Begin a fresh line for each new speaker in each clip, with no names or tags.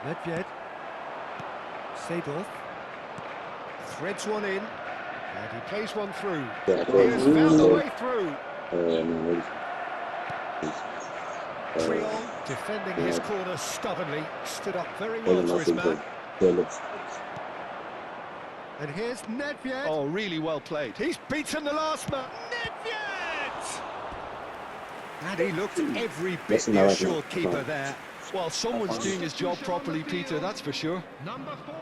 Nedved. Seedorf. Threads one in. And he plays one through. He has found the way through. Triol defending his corner stubbornly. Stood up very well for his man. And here's Nedved.
Oh, really well played.
He's beaten the last man. Nedved! And he looked every bit the assured keeper there.
Well, someone's doing his job properly, Peter, that's for sure.
Number 4.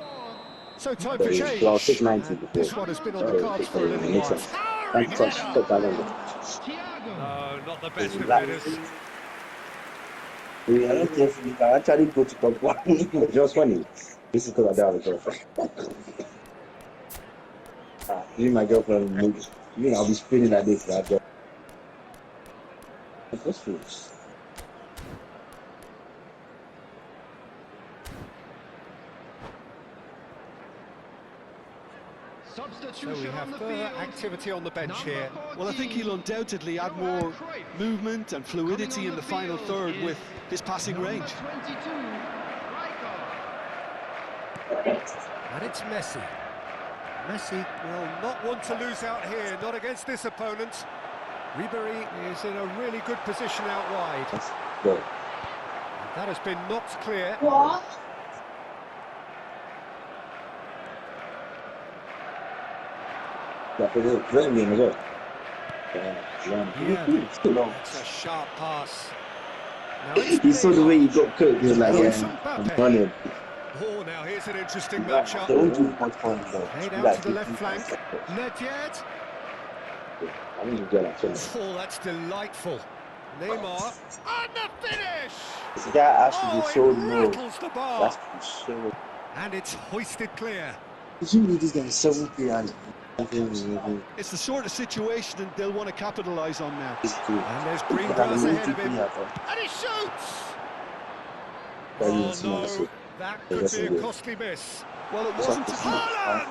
So time for change.
Well, 690 before.
This one has been on the cards for a little while. No, not the best of bidders.
I don't think we can actually go to top one. Just funny. This is because I have a girlfriend. You and my girlfriend, I'll be spinning like this. What's this?
So we have further activity on the bench here.
Well, I think he'll undoubtedly add more movement and fluidity in the final third with his passing range.
And it's Messi. Messi will not want to lose out here, not against this opponent. Ribery is in a really good position out wide. That has been knocked clear.
What?
Yeah, it's a sharp pass. Now
He saw the way he got cooked. He was like, I'm running.
Oh, now here's an interesting matchup.
Don't do much fun though.
Head out to the left flank. Nedved. Oh, that's delightful. Neymar. And the finish!
This guy actually so low.
Rattles the bar.
That's so.
And it's hoisted clear.
Usually this guy is 70 and
It's the sort of situation that they'll want to capitalise on now.
And there's green grass ahead of him. And he shoots! Oh no, that could be a costly miss.
Well, it wasn't to
Haaland!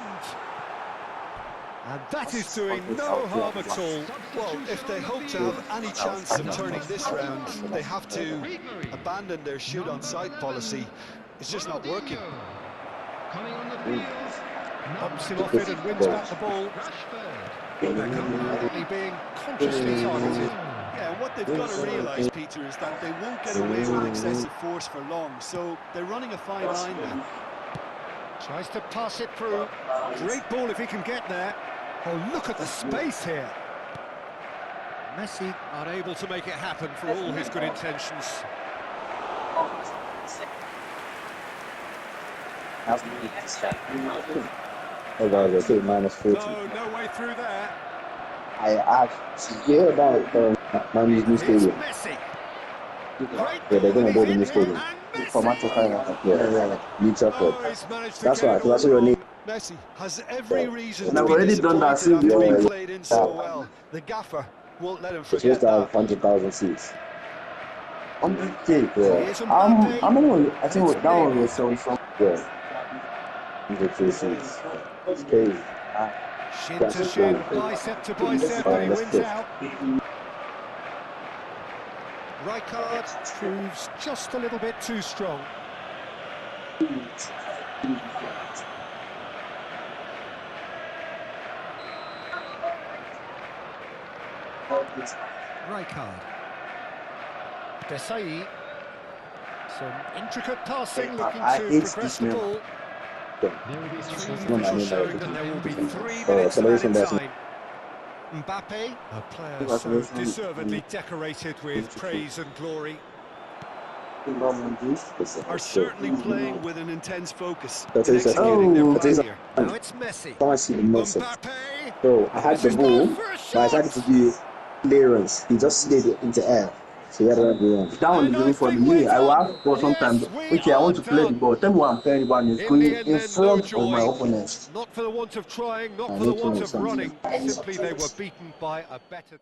And that is doing no harm at all.
Well, if they hope to have any chance of turning this round, they have to abandon their shoot on sight policy. It's just not working.
Coming on the field.
Bumps him off it and wins back the ball. Beckham being consciously targeted.
Yeah, what they've got to realise, Peter, is that they won't get away with excessive force for long, so they're running a fine line now.
Tries to pass it through. Great ball if he can get there. Oh, look at the space here. Messi unable to make it happen for all his good intentions.
minus 40.
No way through there.
I asked about Man's new stadium.
Messi.
Yeah, they're going to build a new stadium. For Manchester United. Yeah, New Trafford. That's right, that's what you need.
Messi has every reason
And
to
I've
be
already done that
disappointed
since
after being
before.
played in so well. The gaffer won't let him
It's
forget
supposed to have
that.
100,000 seats. 100K, yeah. I mean, I think that one was so from. Yeah. 100K seats. It's crazy.
Shin to shin, bicep to bicep, and he wins out. Rijkaard proves just a little bit too strong. Rijkaard. Desai. Some intricate passing, looking to progress the ball. Showing that there will be 3 minutes of added time. Mbappe, a player so deservedly decorated with praise and glory.
Are certainly playing with an intense focus in
That's it.
executing their
Oh,
plan
that's
here.
Now it's Messi.
I see the message.
Mbappe.
So I had the ball, but I tried to do clearance. He just slid it into air. So yeah, that one is going for me. I will ask for sometimes. Okay, I want to play the ball. Tell me what I'm playing the ball. It's going in front of my opponent.
Not for the want of trying, not for the want of running. Simply they were beaten by a better.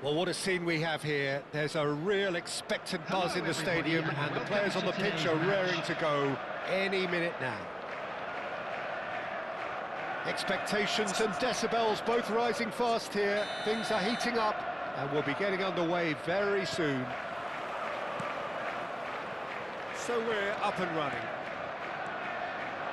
Well, what a scene we have here. There's a real expectant buzz in the stadium, and the players on the pitch are raring to go any minute now. Expectations and decibels both rising fast here. Things are heating up, and we'll be getting underway very soon. So we're up and running.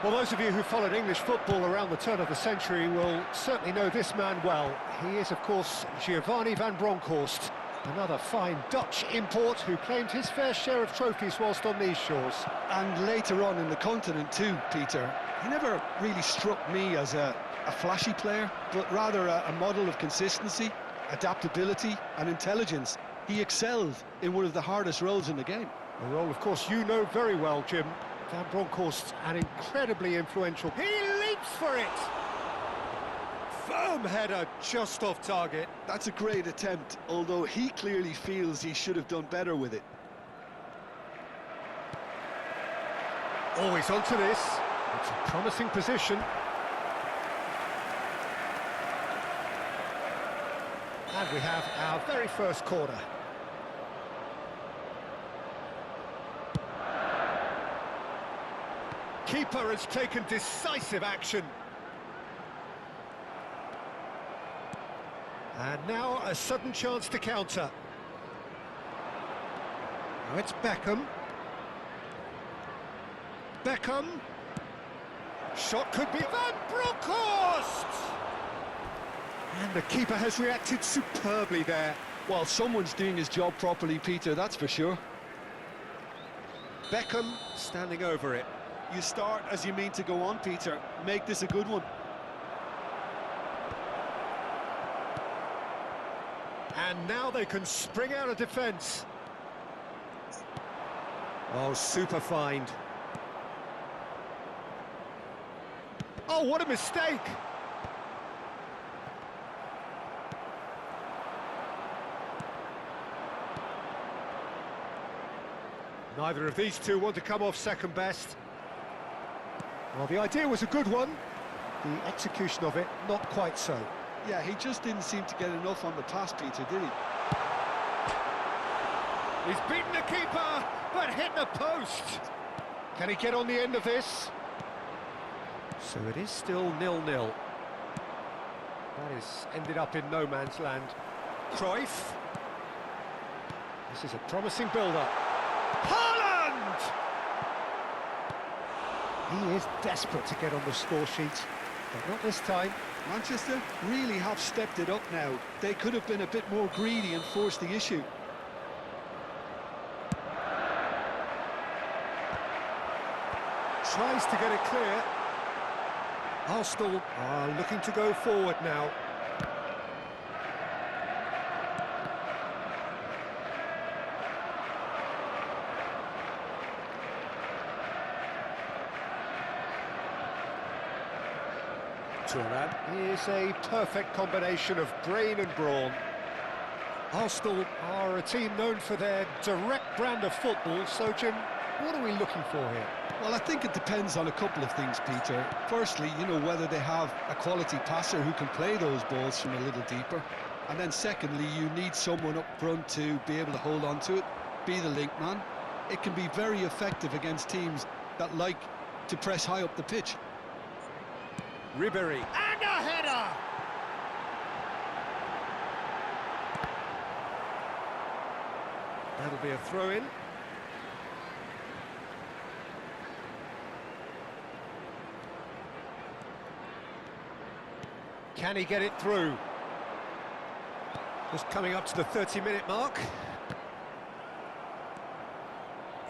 Well, those of you who followed English football around the turn of the century will certainly know this man well. He is, of course, Giovanni van Bronckhorst, another fine Dutch import who claimed his fair share of trophies whilst on these shores.
And later on in the continent too, Peter. He never really struck me as a flashy player, but rather a model of consistency, adaptability and intelligence. He excelled in one of the hardest roles in the game.
A role, of course, you know very well, Jim. Van Bronckhorst, an incredibly influential... He leaps for it! Firm header, just off target.
That's a great attempt, although he clearly feels he should have done better with it.
Oh, he's onto this. It's a promising position. And we have our very first corner. Keeper has taken decisive action. And now a sudden chance to counter. Now it's Beckham. Beckham. Shot could be Van Bronckhorst! And the keeper has reacted superbly there.
Well, someone's doing his job properly, Peter, that's for sure.
Beckham standing over it.
You start as you mean to go on, Peter. Make this a good one.
And now they can spring out of defence. Oh, super find. Oh, what a mistake! Neither of these two want to come off second best. Well, the idea was a good one. The execution of it, not quite so.
Yeah, he just didn't seem to get enough on the pass, Peter, did he?
He's beaten the keeper, but hit the post. Can he get on the end of this? So it is still 0-0. That is ended up in no man's land. Cruyff. This is a promising build-up. Haaland! He is desperate to get on the score sheet, but not this time.
Manchester really have stepped it up now. They could have been a bit more greedy and forced the issue.
Tries to get it clear. Arsenal are looking to go forward now. Thuram is a perfect combination of brain and brawn. Arsenal are a team known for their direct brand of football, so Jim, what are we looking for here?
Well, I think it depends on a couple of things, Peter. Firstly, you know, whether they have a quality passer who can play those balls from a little deeper. And then secondly, you need someone up front to be able to hold on to it, be the link man. It can be very effective against teams that like to press high up the pitch.
Ribery. And a header! That'll be a throw-in. Can he get it through? Just coming up to the 30-minute mark.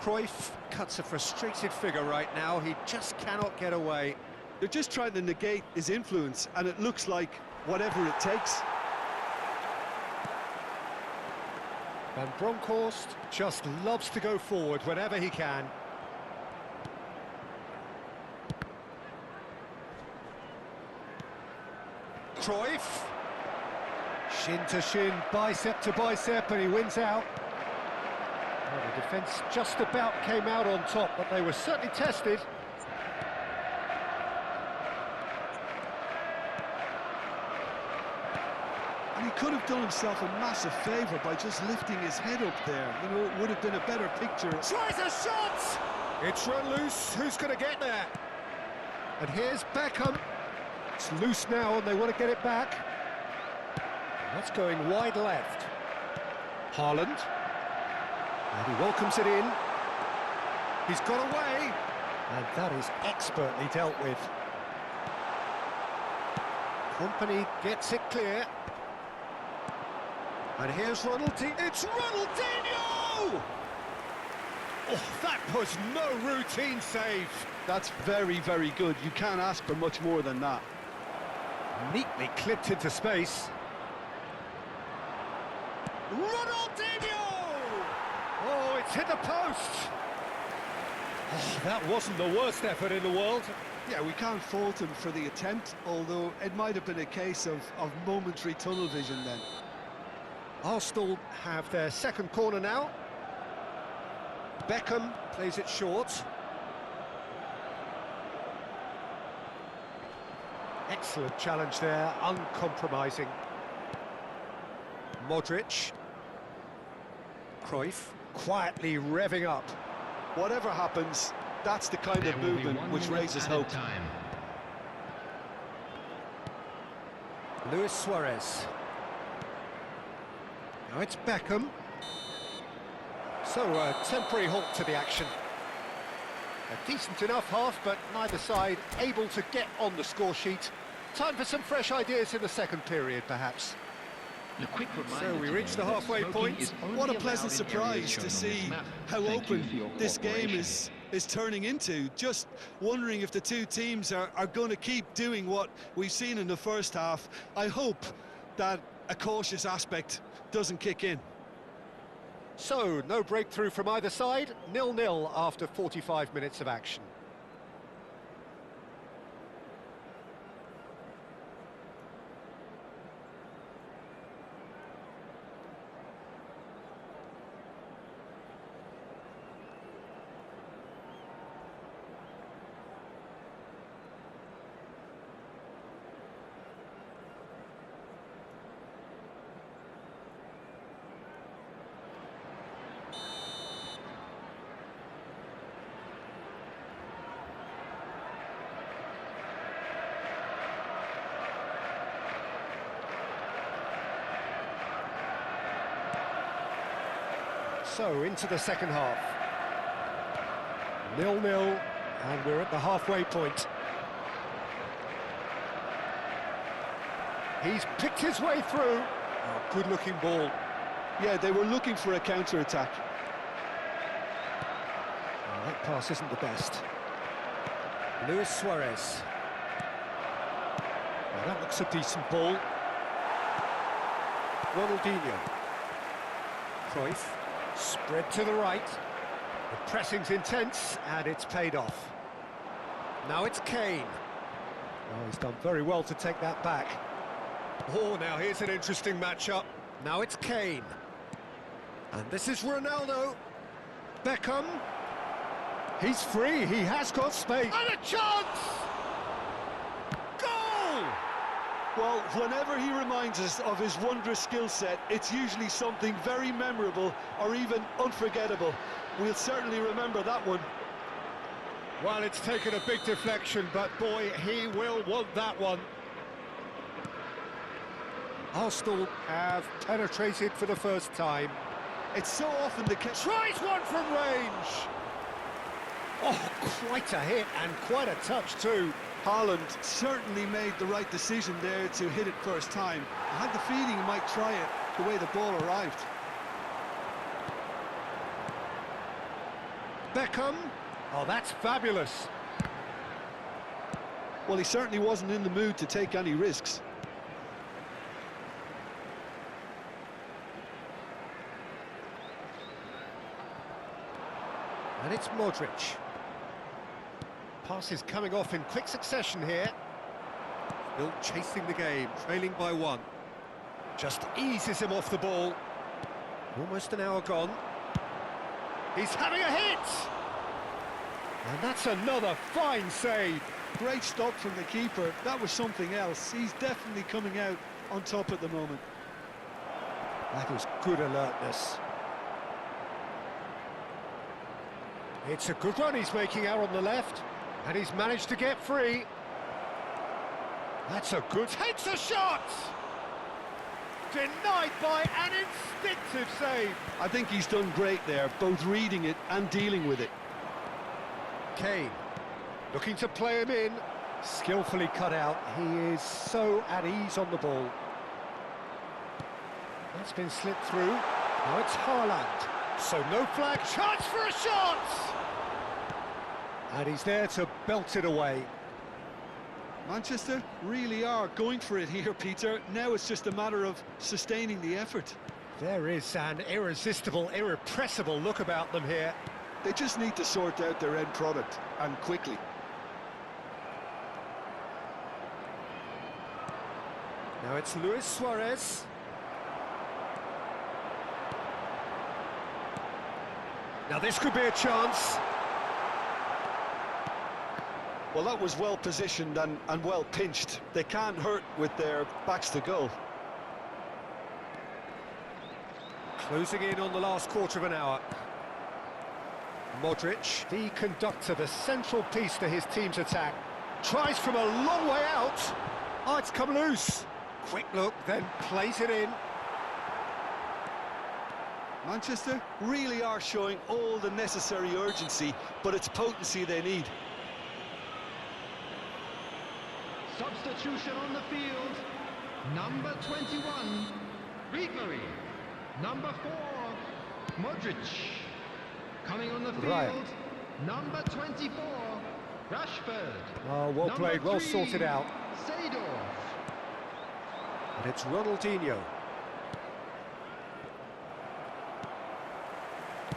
Cruyff cuts a frustrated figure right now. He just cannot get away.
They're just trying to negate his influence, and it looks like whatever it takes.
Van Bronckhorst just loves to go forward whenever he can. Cruyff. Shin to shin, bicep to bicep, and he wins out. Well, the defence just about came out on top, but they were certainly tested.
And he could have done himself a massive favour by just lifting his head up there. You know, it would have been a better picture.
Tries a shot! It's run loose. Who's going to get there? And here's Beckham. It's loose now and they want to get it back. That's going wide left. Haaland. And he welcomes it in. He's got away. And that is expertly dealt with. Company gets it clear. And here's Ronaldinho. It's Ronaldinho! Oh, that was no routine save.
That's very, very good. You can't ask for much more than that.
Neatly clipped into space. Ronaldinho! Oh, it's hit the post. Oh, that wasn't the worst effort in the world.
Yeah, we can't fault him for the attempt, although it might have been a case of momentary tunnel vision then.
Arsenal have their second corner now. Beckham plays it short. Excellent challenge there, uncompromising. Modric. Cruyff quietly revving up.
Whatever happens, that's the kind of movement which raises hope.
Luis Suarez. Now it's Beckham. So a temporary halt to the action. A decent enough half, but neither side able to get on the score sheet. Time for some fresh ideas in the second period, perhaps. So we reach the halfway point.
What a pleasant surprise to see how open this game is turning into. Just wondering if the two teams are going to keep doing what we've seen in the first half. I hope that a cautious aspect doesn't kick in.
So, no breakthrough from either side, 0-0 after 45 minutes of action. So, into the second half. 0-0, and we're at the halfway point. He's picked his way through. Oh, good-looking ball.
Yeah, they were looking for a counter-attack.
Oh, that pass isn't the best. Luis Suarez. Oh, that looks a decent ball. Ronaldinho. Cruyff. Spread to the right. The pressing's intense, and it's paid off. Now it's Kane. Oh, he's done very well to take that back. Oh, now here's an interesting matchup. Now it's Kane. And this is Ronaldo. Beckham. He's free, he has got space. And a chance! Goal!
Well, whenever he reminds us of his wondrous skill set, it's usually something very memorable or even unforgettable. We'll certainly remember that one.
Well, it's taken a big deflection, but boy, he will want that one. Arsenal have penetrated for the first time.
It's so often the case.
Tries one from range! Oh, quite a hit and quite a touch too.
Haaland certainly made the right decision there to hit it first time. I had the feeling he might try it the way the ball arrived.
Beckham. Oh, that's fabulous.
Well, he certainly wasn't in the mood to take any risks.
And it's Modric. Passes coming off in quick succession here. Still chasing the game, trailing by one. Just eases him off the ball. Almost an hour gone. He's having a hit! And that's another fine save.
Great stop from the keeper. That was something else. He's definitely coming out on top at the moment.
That is good alertness. It's a good run he's making out on the left, and he's managed to get free. That's a good... Takes a shot! Denied by an instinctive save.
I think he's done great there, both reading it and dealing with it.
Kane, looking to play him in. Skillfully cut out. He is so at ease on the ball. That's been slipped through. Now it's Haaland. So no flag. Chance for a shot! And he's there to belt it away.
Manchester really are going for it here, Peter. Now it's just a matter of sustaining the effort.
There is an irresistible, irrepressible look about them here.
They just need to sort out their end product, and quickly.
Now it's Luis Suarez. Now this could be a chance.
Well, that was well positioned and well pinched. They can't hurt with their backs to goal.
Closing in on the last quarter of an hour. Modric, the conductor, the central piece to his team's attack. Tries from a long way out. Oh, it's come loose. Quick look, then plays it in.
Manchester really are showing all the necessary urgency, but it's potency they need.
Substitution on the field. Number 21, Ribery. Number 4, Modric. Coming on the field,
Right.
number 24, Rashford.
Oh, well
Number
played, well
3,
sorted out.
Seedorf.
And it's Ronaldinho.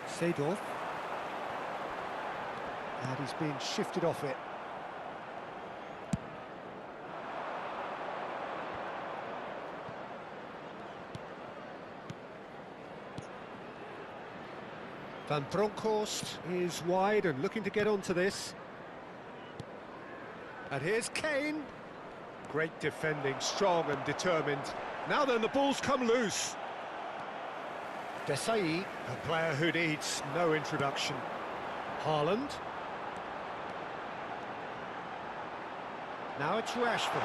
Seedorf. And he's been shifted off it. Van Bronckhorst is wide and looking to get onto this. And here's Kane. Great defending, strong and determined. Now then, the ball's come loose. Desailly, a player who needs no introduction. Haaland. Now it's Rashford.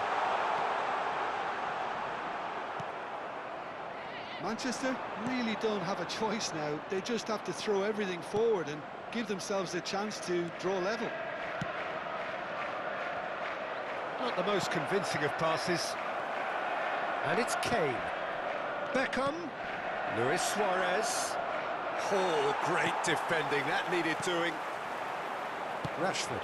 Manchester really don't have a choice now. They just have to throw everything forward and give themselves a chance to draw level.
Not the most convincing of passes. And it's Kane. Beckham. Luis Suarez. Oh, great defending. That needed doing. Rashford.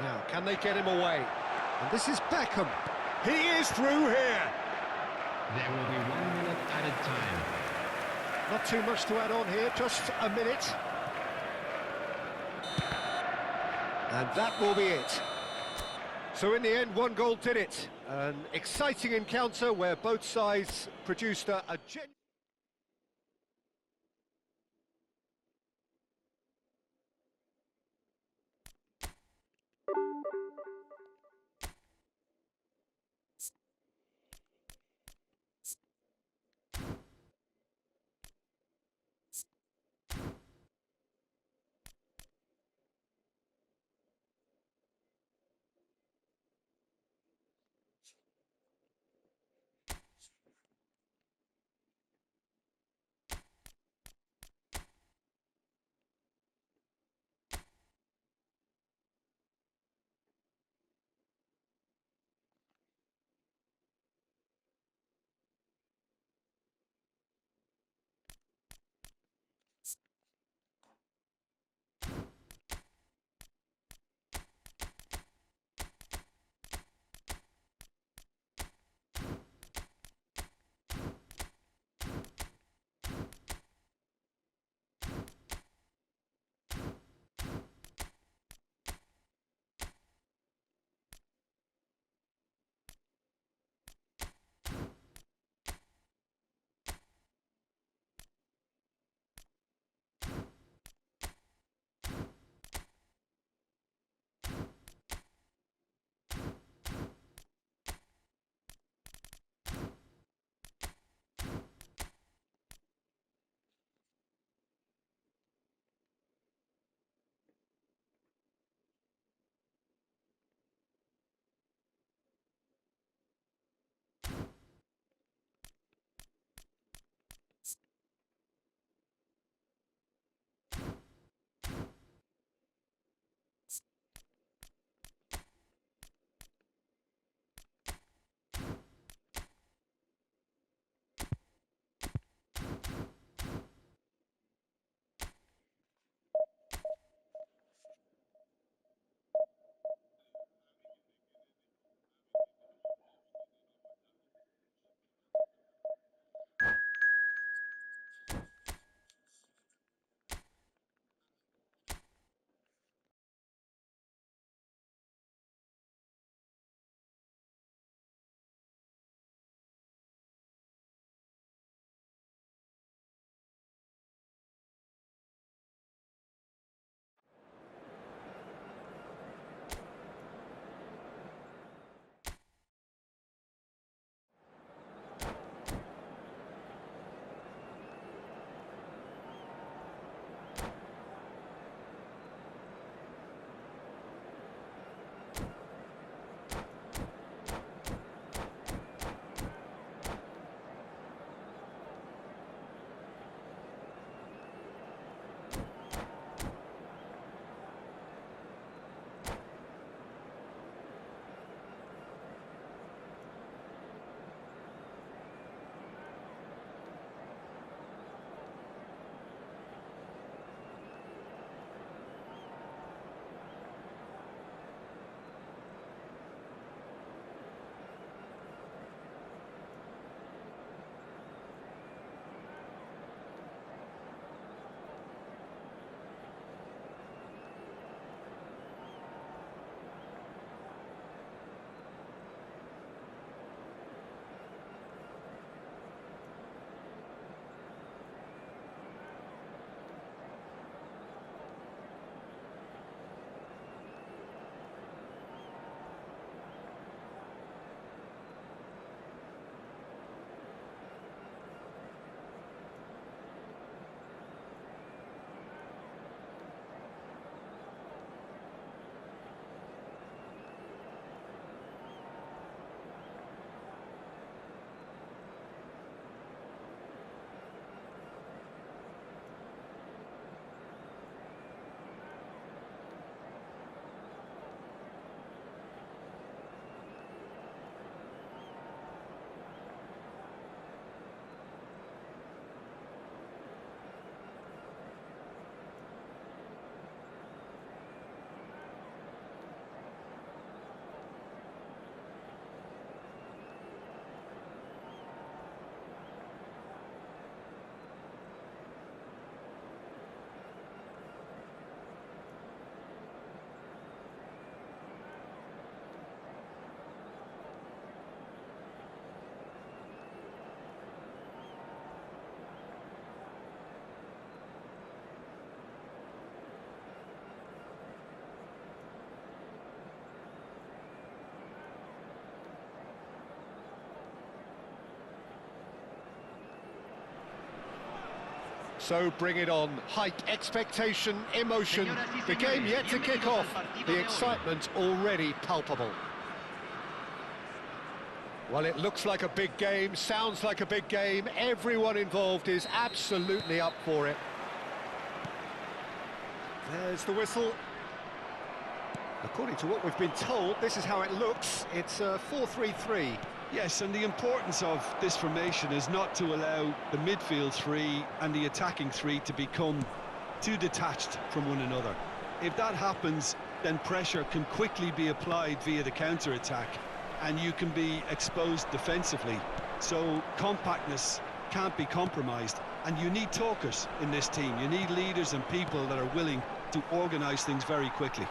Now, can they get him away? And this is Beckham. He is through here.
There will be 1 minute added time.
Not too much to add on here, just a minute. And that will be it. So in the end, 1 goal did it. An exciting encounter where both sides produced a genuine... So bring it on. Hype, expectation, emotion. The game yet to kick off. The excitement already palpable. Well, it looks like a big game, sounds like a big game. Everyone involved is absolutely up for it. There's the whistle. According to what we've been told, this is how it looks. It's 4-3-3.
Yes, and the importance of this formation is not to allow the midfield three and the attacking three to become too detached from one another. If that happens, then pressure can quickly be applied via the counter-attack, and you can be exposed defensively. So compactness can't be compromised, and you need talkers in this team. You need leaders and people that are willing to organise things very quickly.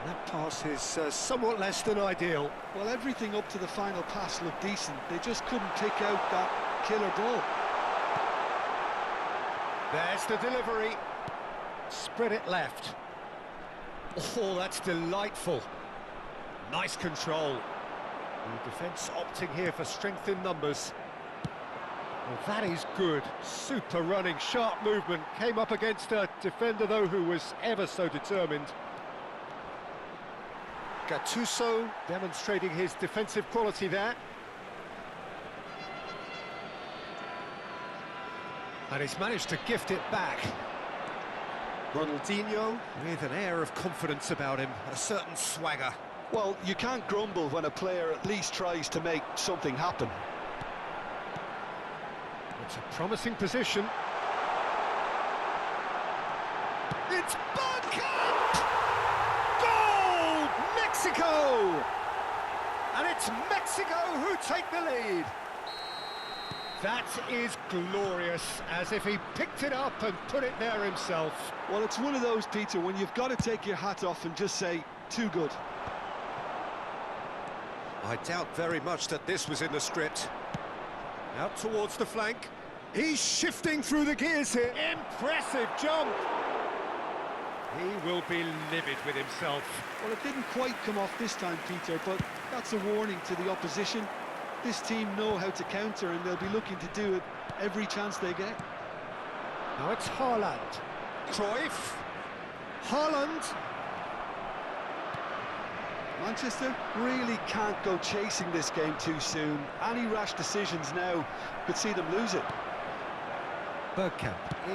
That pass is somewhat less than ideal.
Well, everything up to the final pass looked decent. They just couldn't pick out that killer ball.
There's the delivery. Spread it left. Oh, that's delightful. Nice control. The defence opting here for strength in numbers. Well, that is good. Super running, sharp movement. Came up against a defender, though, who was ever so determined. Gattuso demonstrating his defensive quality there. And he's managed to gift it back. Ronaldinho with an air of confidence about him, a certain swagger.
Well, you can't grumble when a player at least tries to make something happen.
It's a promising position. It's Bergkamp! Goal! Mexico! And it's Mexico who take the lead. That is glorious, as if he picked it up and put it there himself.
Well, it's one of those, Peter, when you've got to take your hat off and just say, too good.
I doubt very much that this was in the script. Out towards the flank. He's shifting through the gears here. Impressive jump. He will be livid with himself.
Well, it didn't quite come off this time, Peter, but that's a warning to the opposition. This team know how to counter, and they'll be looking to do it every chance they get.
Now it's Haaland. Cruyff. Haaland.
Manchester really can't go chasing this game too soon. Any rash decisions now could see them lose it.
Bergkamp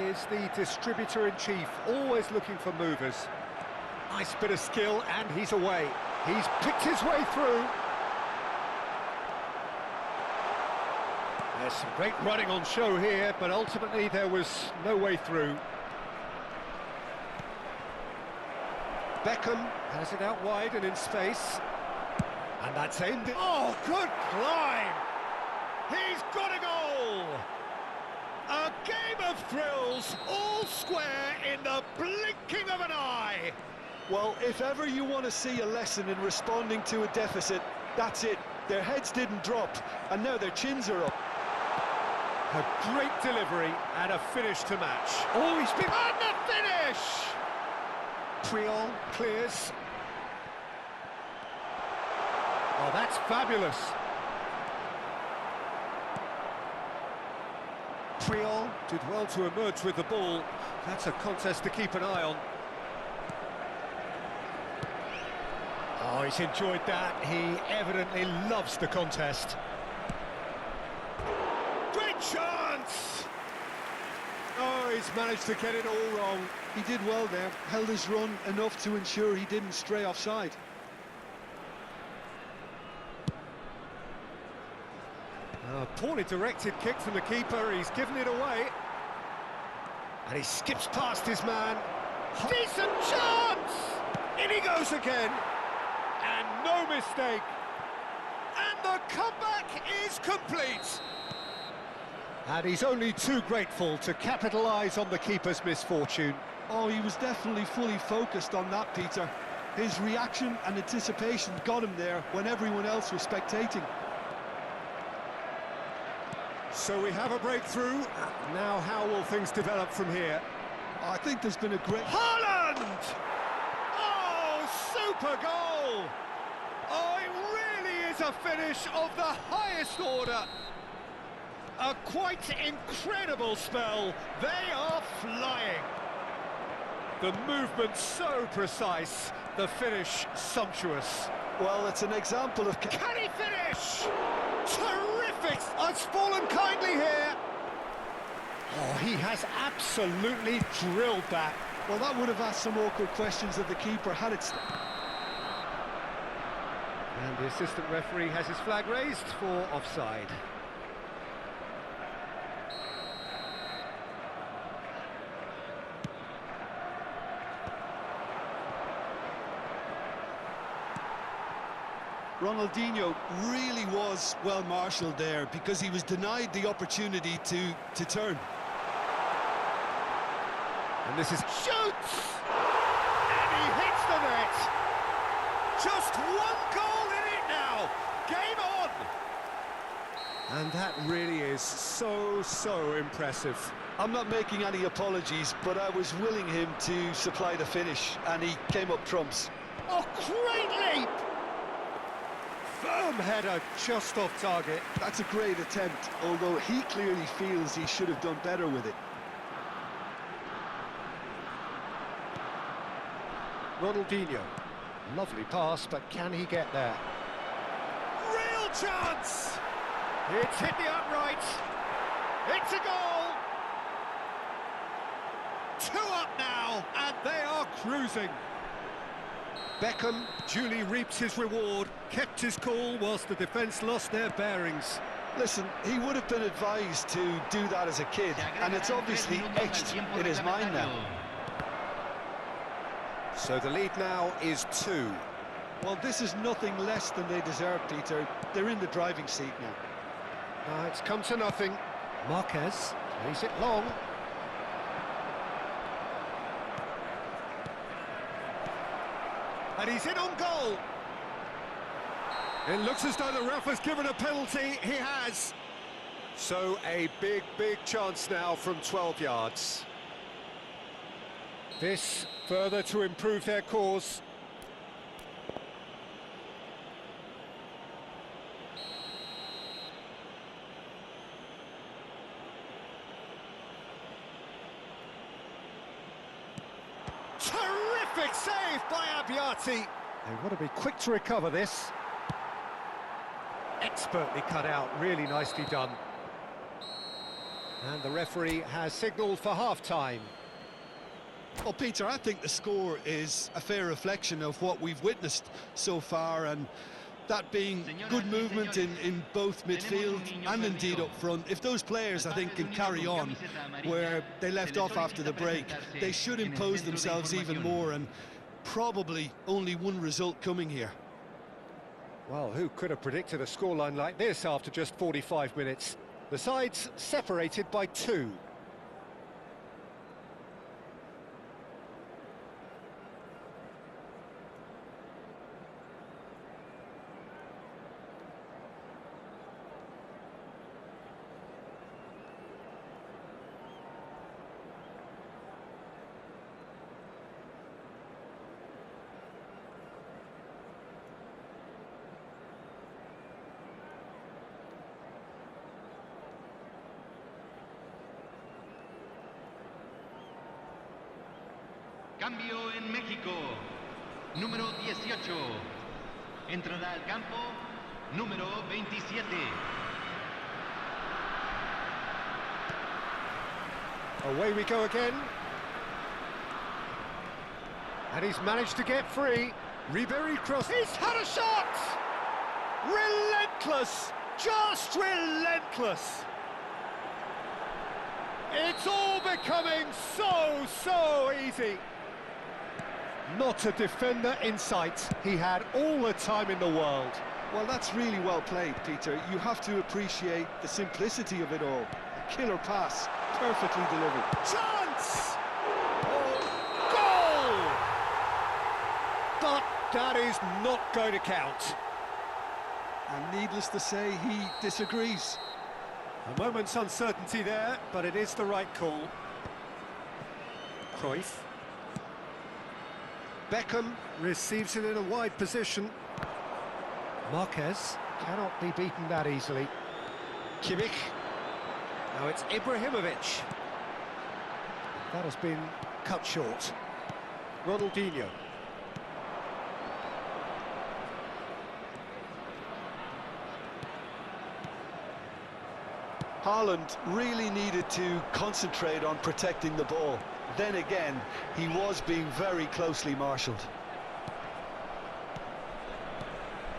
is the distributor-in-chief, always looking for movers. Nice bit of skill, and he's away. He's picked his way through. There's some great running on show here, but ultimately there was no way through. Beckham has it out wide and in space. And that's aimed it. Oh, good climb! He's got a goal! A game of thrills, all square in the blinking of an eye!
Well, if ever you want to see a lesson in responding to a deficit, that's it. Their heads didn't drop, and now their chins are up.
A great delivery and a finish to match. Oh, he's been... And the finish! Puyol clears. Oh, that's fabulous. Puyol did well to emerge with the ball. That's a contest to keep an eye on. Oh, he's enjoyed that. He evidently loves the contest. Great chance! Oh, he's managed to get it all wrong.
He did well there, held his run enough to ensure he didn't stray offside.
A poorly directed kick from the keeper, he's given it away. And he skips past his man. Decent chance! In he goes again. And no mistake. And the comeback is complete. And he's only too grateful to capitalise on the keeper's misfortune.
Oh, he was definitely fully focused on that, Peter. His reaction and anticipation got him there when everyone else was spectating.
So we have a breakthrough. Now how will things develop from here?
I think there's been a great...
Haaland! Oh, super goal! Oh, it really is a finish of the highest order. A A quite incredible spell. They are flying. The movement so precise, the finish sumptuous.
Well, it's an example of...
Can he finish? Terrific! It's fallen kindly here. Oh, he has absolutely drilled that.
Well, that would have asked some awkward questions of the keeper had it...
And the assistant referee has his flag raised for offside.
Ronaldinho really was well marshalled there because he was denied the opportunity to turn.
And this is... shoots! And he hits the net! Just one goal in it now! Game on! And that really is so impressive.
I'm not making any apologies, but I was willing him to supply the finish, and he came up trumps.
Oh, great leap! Firm header, just off target.
That's a great attempt, although he clearly feels he should have done better with it.
Ronaldinho. Lovely pass, but can he get there? Real chance! It's hit the upright. It's a goal! 2 up now, and they are cruising. Beckham duly reaps his reward, kept his cool whilst the defence lost their bearings.
Listen, he would have been advised to do that as a kid, and it's obviously etched in his mind now.
So the lead now is 2.
Well, this is nothing less than they deserve, Peter. They're in the driving seat now.
It's come to nothing. Marquez plays it long. And he's in on goal. It looks as though the ref has given a penalty. He has. So a big chance now from 12 yards. This further to improve their cause. Terrific save by Abbiati. They want to be quick to recover this. Expertly cut out, really nicely done. And the referee has signalled for half-time.
Well, Peter, I think the score is a fair reflection of what we've witnessed so far, and that being good movement in both midfield and indeed up front. If those players, I think, can carry on where they left off after the break, they should impose themselves even more, and probably only one result coming here.
Well, who could have predicted a scoreline like this after just 45 minutes? The sides separated by 2.
Cambio en México. Número 18. Entrará al campo. Número 27.
Away we go again. And he's managed to get free. Ribéry cross. He's had a shot! Relentless! Just relentless! It's all becoming so easy. Not a defender in sight. He had all the time in the world.
Well, that's really well played, Peter. You have to appreciate the simplicity of it all. A killer pass, perfectly delivered.
Chance! Oh, goal! But that is not going to count.
And needless to say, he disagrees.
A moment's uncertainty there, but it is the right call. Cruyff. Beckham receives it in a wide position. Marquez cannot be beaten that easily. Kimmich. Now it's Ibrahimovic. That has been cut short. Ronaldinho.
Haaland really needed to concentrate on protecting the ball. Then again, he was being very closely marshalled.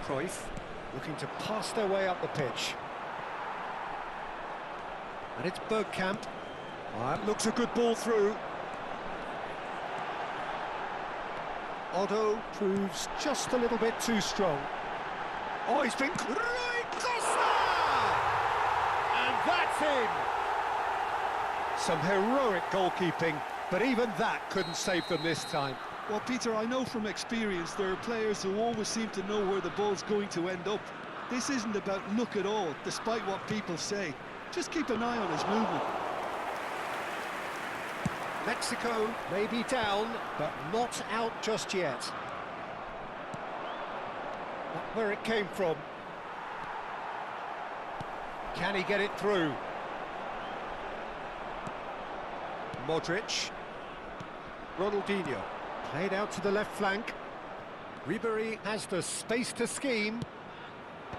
Cruyff looking to pass their way up the pitch. And it's Bergkamp. That looks a good ball through. Otto proves just a little bit too strong. Oh, he's been... Rui Costa! And that's in! Some heroic goalkeeping, but even that couldn't save them this time.
Well, Peter, I know from experience there are players who always seem to know where the ball's going to end up. This isn't about luck at all, despite what people say. Just keep an eye on his movement.
Mexico may be down, but not out just yet. Not where it came from. Can he get it through? Modric. Ronaldinho. Played out to the left flank. Ribéry has the space to scheme.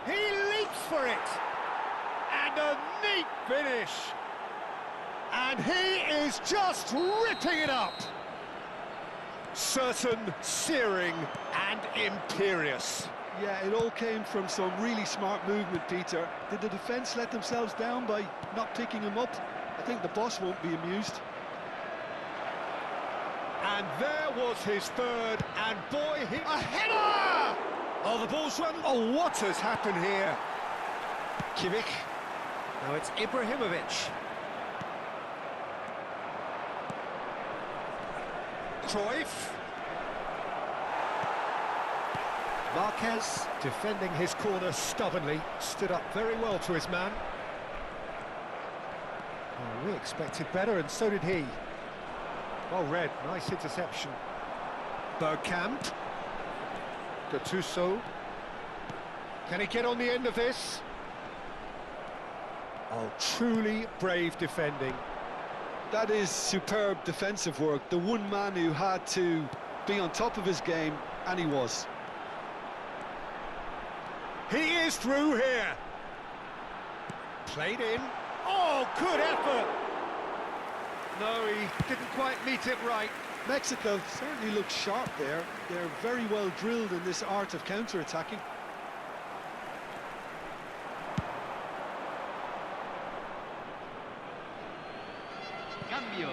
He leaps for it! And a neat finish! And he is just ripping it up! Certain, searing and imperious.
Yeah, it all came from some really smart movement, Peter. Did the defence let themselves down by not picking him up? I think the boss won't be amused.
And there was his third, and boy, a header! Oh, the ball's run. Oh, what has happened here? Kimmich. Now it's Ibrahimovic. Cruyff. Marquez, defending his corner stubbornly, stood up very well to his man. Oh, we expected better, and so did he. Well read, nice interception. Bergkamp. Gattuso. Can he get on the end of this? Oh, truly brave defending.
That is superb defensive work. The one man who had to be on top of his game, and he was.
He is through here. Played in. Oh, good effort. No, he didn't quite meet it right.
Mexico certainly looked sharp there. They're very well drilled in this art of counter-attacking.
Cambio.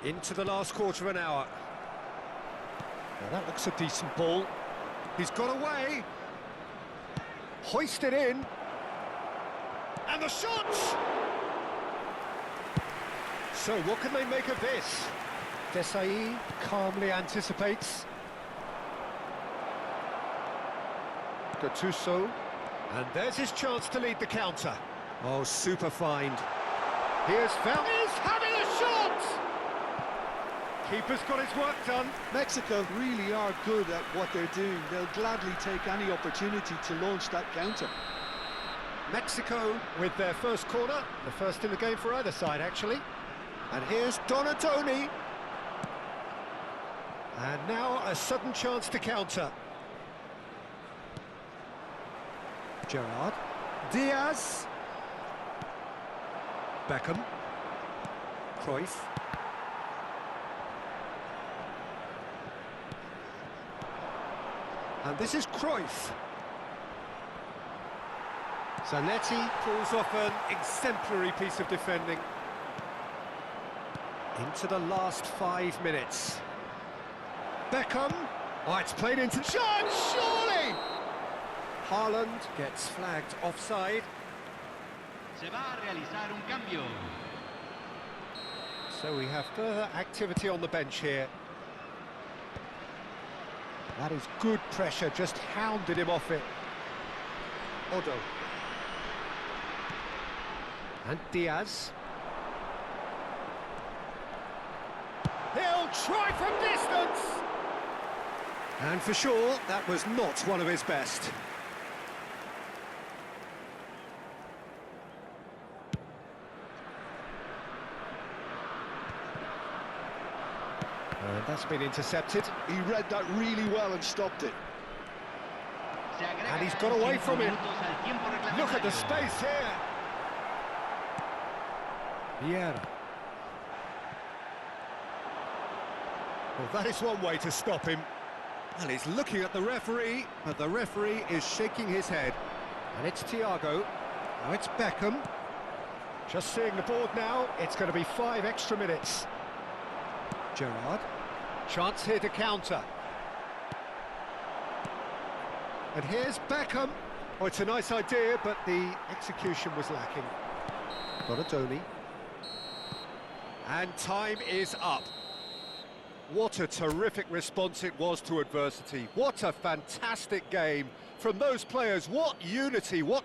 Into the last quarter of an hour. Now that looks a decent ball. He's got away. Hoisted in. And the shot! So what can they make of this? Desailly calmly anticipates. Gattuso. And there's his chance to lead the counter. Oh, super find. Here's found. He's having a shot! Keeper's got his work done.
Mexico really are good at what they're doing. They'll gladly take any opportunity to launch that counter.
Mexico with their first corner, the first in the game for either side, actually. And here's Donatoni. And now a sudden chance to counter. Gerrard. Diaz. Beckham. Cruyff. And this is Cruyff. Zanetti pulls off an exemplary piece of defending. Into the last 5 minutes. Beckham. Oh, it's played into... Shot, surely! Haaland gets flagged offside.
Se va a realizar un cambio.
So we have further activity on the bench here. That is good pressure, just hounded him off it. Odo. And Diaz. He'll try from distance! And for sure, that was not one of his best. And that's been intercepted.
He read that really well and stopped it.
And he's got away from it. Look at the space here. Vieira. Well, that is one way to stop him. And he's looking at the referee, but the referee is shaking his head. And it's Thiago. Now it's Beckham. Just seeing the board now, it's going to be 5 extra minutes. Gerrard. Chance here to counter. And here's Beckham. Oh, it's a nice idea, but the execution was lacking. Donatoni. And time is up. What a terrific response it was to adversity. What a fantastic game from those players. What unity, what